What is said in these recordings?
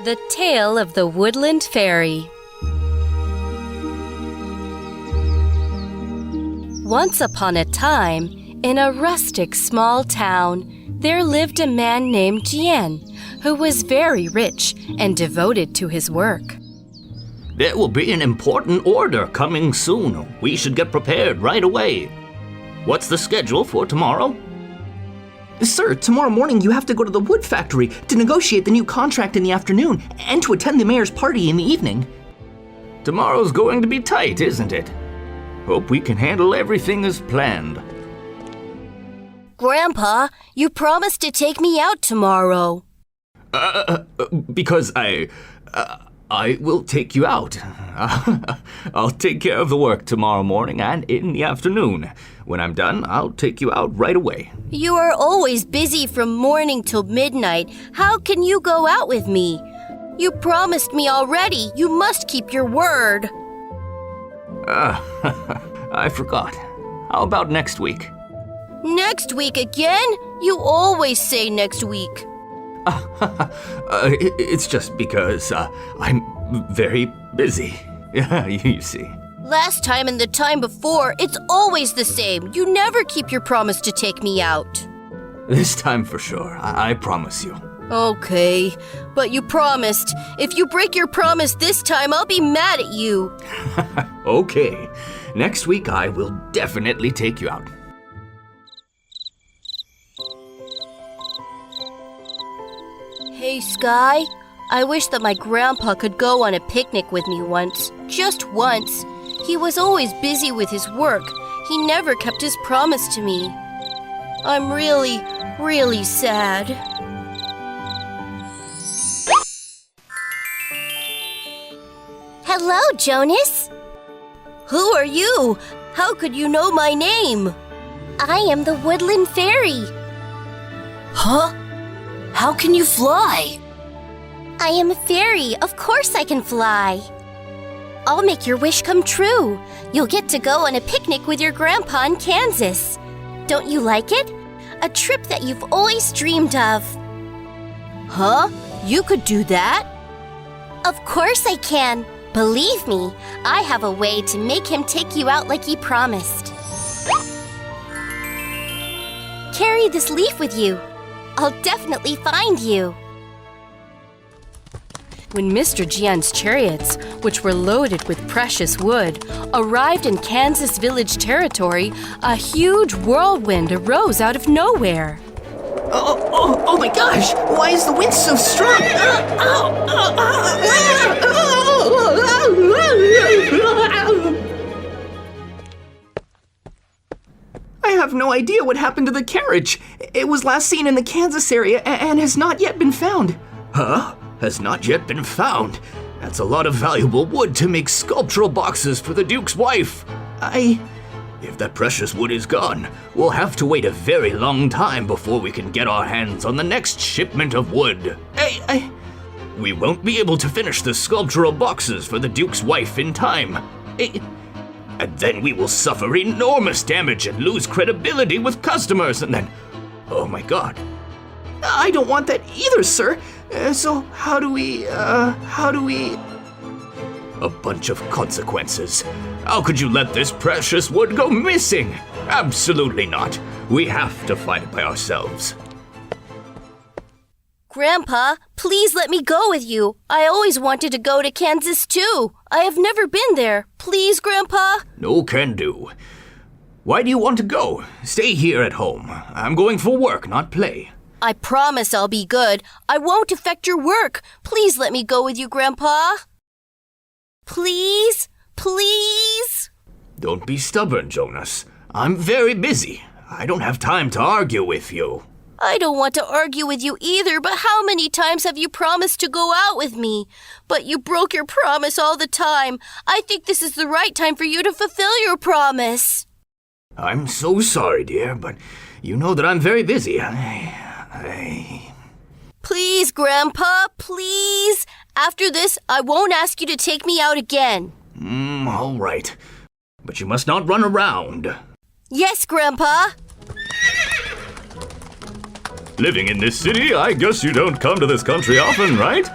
The Tale of the Woodland Fairy. Once upon a time, in a rustic small town, there lived a man named Jian, who was very rich and devoted to his work. There will be an important order coming soon. We should get prepared right away. What's the schedule for tomorrow? Sir, tomorrow morning you have to go to the wood factory to negotiate the new contract in the afternoon and to attend the mayor's party in the evening. Tomorrow's going to be tight, isn't it? Hope we can handle everything as planned. Grandpa, you promised to take me out tomorrow. Because I will take you out. I'll take care of the work tomorrow morning and in the afternoon. When I'm done, I'll take you out right away. You are always busy from morning till midnight. How can you go out with me? You promised me already. You must keep your word. I forgot. How about next week? Next week again? You always say next week. It's just because I'm very busy. You see. Last time and the time before, it's always the same. You never keep your promise to take me out. This time for sure. I promise you. Okay, but you promised. If you break your promise this time, I'll be mad at you. Okay. Next week I will definitely take you out. Hey, Sky. I wish that my grandpa could go on a picnic with me once. Just once. He was always busy with his work. He never kept his promise to me. I'm really, really sad. Hello, Jonas. Who are you? How could you know my name? I am the Woodland Fairy. Huh? How can you fly? I am a fairy. Of course I can fly. I'll make your wish come true. You'll get to go on a picnic with your grandpa in Kansas. Don't you like it? A trip that you've always dreamed of. Huh? You could do that? Of course I can. Believe me, I have a way to make him take you out like he promised. Carry this leaf with you. I'll definitely find you. When Mr. Jian's chariots, which were loaded with precious wood, arrived in Kansas Village territory, a huge whirlwind arose out of nowhere. Oh my gosh! Why is the wind so strong? I have no idea what happened to the carriage. It was last seen in the Kansas area and has not yet been found. Huh? Has not yet been found. That's a lot of valuable wood to make sculptural boxes for the Duke's wife. If that precious wood is gone, we'll have to wait a very long time before we can get our hands on the next shipment of wood. We won't be able to finish the sculptural boxes for the Duke's wife in time. And then we will suffer enormous damage and lose credibility with customers, and then, oh my God. I don't want that either, sir. So how do we... A bunch of consequences. How could you let this precious wood go missing? Absolutely not. We have to find it by ourselves. Grandpa, please let me go with you. I always wanted to go to Kansas too. I have never been there. Please, Grandpa? No can do. Why do you want to go? Stay here at home. I'm going for work, not play. I promise I'll be good. I won't affect your work. Please let me go with you, Grandpa. Please? Please? Don't be stubborn, Jonas. I'm very busy. I don't have time to argue with you. I don't want to argue with you either, but how many times have you promised to go out with me? But you broke your promise all the time. I think this is the right time for you to fulfill your promise. I'm so sorry, dear, but you know that I'm very busy. Please, Grandpa, please. After this, I won't ask you to take me out again. All right. But you must not run around. Yes, Grandpa. Living in this city, I guess you don't come to this country often, right?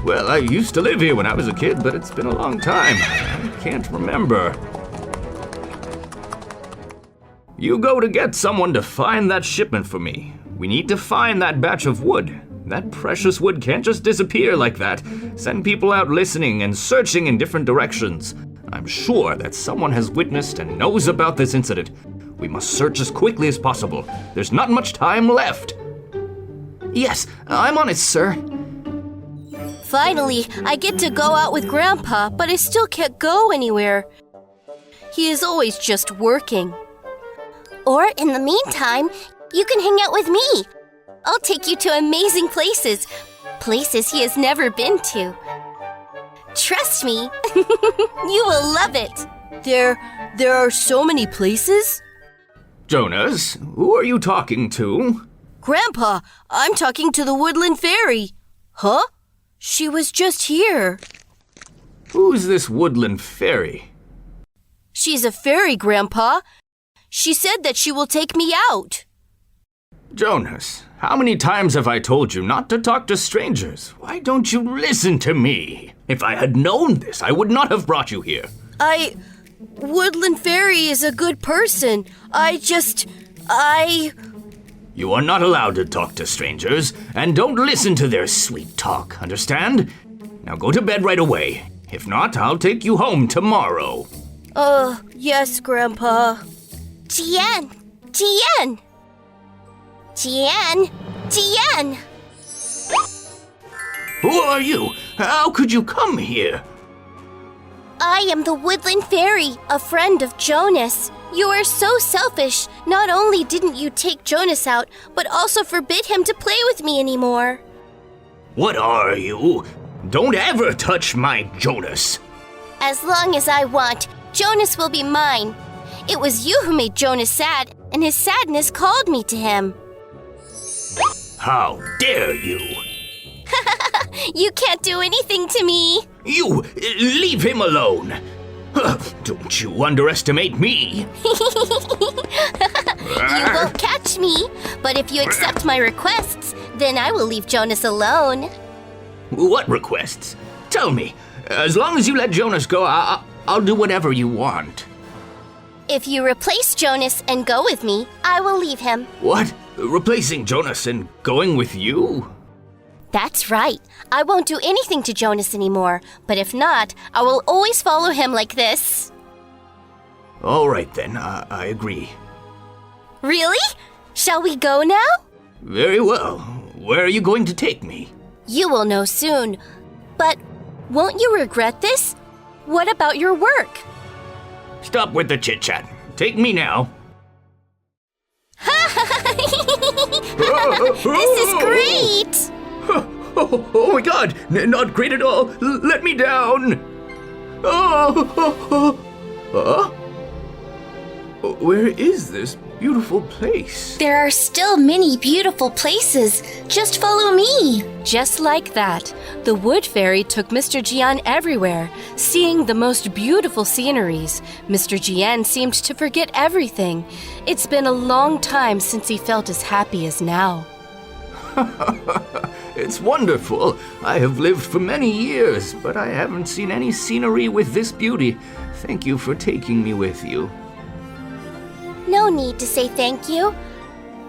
Well, I used to live here when I was a kid, but it's been a long time. I can't remember. You go to get someone to find that shipment for me. We need to find that batch of wood. That precious wood can't just disappear like that. Send people out listening and searching in different directions. I'm sure that someone has witnessed and knows about this incident. We must search as quickly as possible. There's not much time left. Yes, I'm on it, sir. Finally, I get to go out with Grandpa, but I still can't go anywhere. He is always just working. Or in the meantime, you can hang out with me. I'll take you to amazing places. Places he has never been to. Trust me, you will love it. There are so many places? Jonas, who are you talking to? Grandpa, I'm talking to the Woodland Fairy. Huh? She was just here. Who's this Woodland Fairy? She's a fairy, Grandpa. She said that she will take me out. Jonas, how many times have I told you not to talk to strangers? Why don't you listen to me? If I had known this, I would not have brought you here. Woodland Fairy is a good person. You are not allowed to talk to strangers, and don't listen to their sweet talk, understand? Now go to bed right away. If not, I'll take you home tomorrow. Yes, Grandpa. Tian! Tian! Tian! Tian! Who are you? How could you come here? I am the Woodland Fairy, a friend of Jonas. You are so selfish. Not only didn't you take Jonas out, but also forbid him to play with me anymore. What are you? Don't ever touch my Jonas. As long as I want, Jonas will be mine. It was you who made Jonas sad, and his sadness called me to him. How dare you? You can't do anything to me. You, leave him alone. Don't you underestimate me. You won't catch me, but if you accept my requests, then I will leave Jonas alone. What requests? Tell me. As long as you let Jonas go, I'll do whatever you want. If you replace Jonas and go with me, I will leave him. What? Replacing Jonas and going with you? That's right. I won't do anything to Jonas anymore, but if not, I will always follow him like this. All right then, I agree. Really? Shall we go now? Very well. Where are you going to take me? You will know soon. But won't you regret this? What about your work? Stop with the chit-chat. Take me now. This is great! Oh my God! Not great at all! Let me down! Where is this beautiful place? There are still many beautiful places. Just follow me. Just like that, the Wood Fairy took Mr. Jian everywhere, seeing the most beautiful sceneries. Mr. Jian seemed to forget everything. It's been a long time since he felt as happy as now. It's wonderful. I have lived for many years, but I haven't seen any scenery with this beauty. Thank you for taking me with you. No need to say thank you.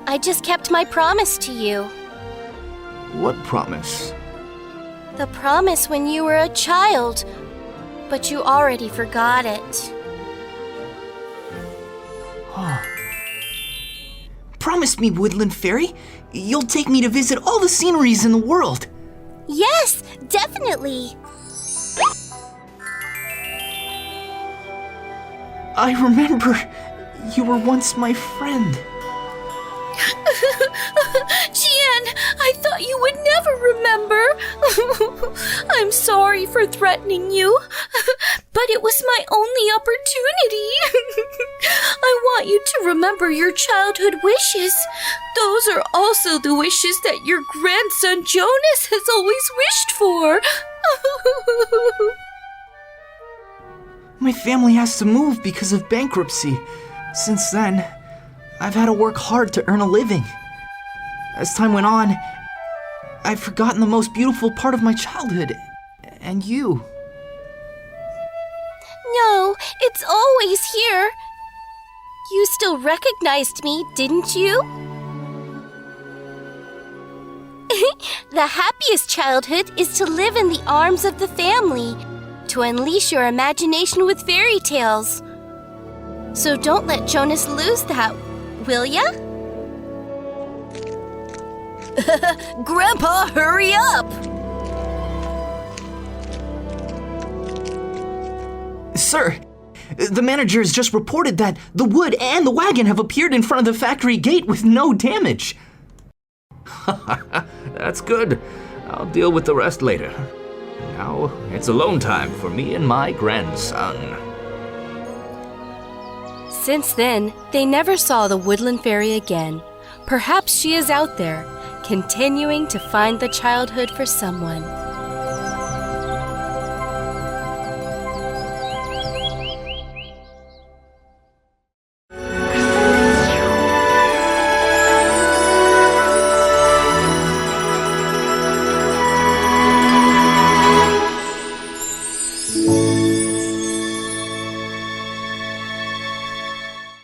I just kept my promise to you. What promise? The promise when you were a child, but you already forgot it. Promise me, Woodland Fairy, you'll take me to visit all the sceneries in the world. Yes, definitely. I remember you were once my friend. Jian, I thought you would never remember. I'm sorry for threatening you, but it was my only opportunity. I want you to remember your childhood wishes. Those are also the wishes that your grandson Jonas has always wished for. My family has to move because of bankruptcy. Since then, I've had to work hard to earn a living. As time went on, I've forgotten the most beautiful part of my childhood. And you. No, it's always here. You still recognized me, didn't you? The happiest childhood is to live in the arms of the family, to unleash your imagination with fairy tales. So don't let Jonas lose that, will ya? Grandpa, hurry up! Sir, the manager has just reported that the wood and the wagon have appeared in front of the factory gate with no damage. That's good. I'll deal with the rest later. Now, it's alone time for me and my grandson. Since then, they never saw the Woodland Fairy again. Perhaps she is out there, continuing to find the childhood for someone.